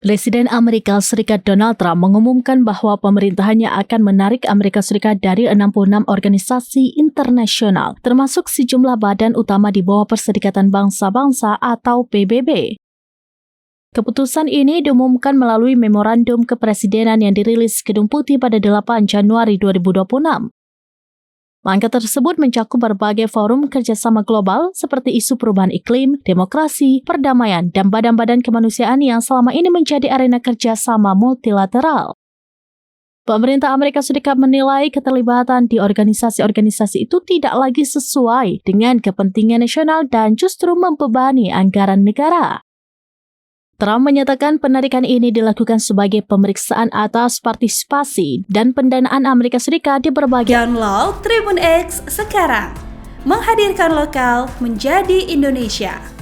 Presiden Amerika Serikat Donald Trump mengumumkan bahwa pemerintahannya akan menarik Amerika Serikat dari 66 organisasi internasional, termasuk sejumlah badan utama di bawah Perserikatan Bangsa-Bangsa atau PBB. Keputusan ini diumumkan melalui memorandum kepresidenan yang dirilis Gedung Putih pada 8 Januari 2026. Langkah tersebut mencakup berbagai forum kerjasama global seperti isu perubahan iklim, demokrasi, perdamaian, dan badan-badan kemanusiaan yang selama ini menjadi arena kerjasama multilateral. Pemerintah Amerika Serikat menilai keterlibatan di organisasi-organisasi itu tidak lagi sesuai dengan kepentingan nasional dan justru membebani anggaran negara. Trump menyatakan penarikan ini dilakukan sebagai pemeriksaan atas partisipasi dan pendanaan Amerika Serikat di berbagai... Download Tribun X sekarang, menghadirkan lokal menjadi Indonesia.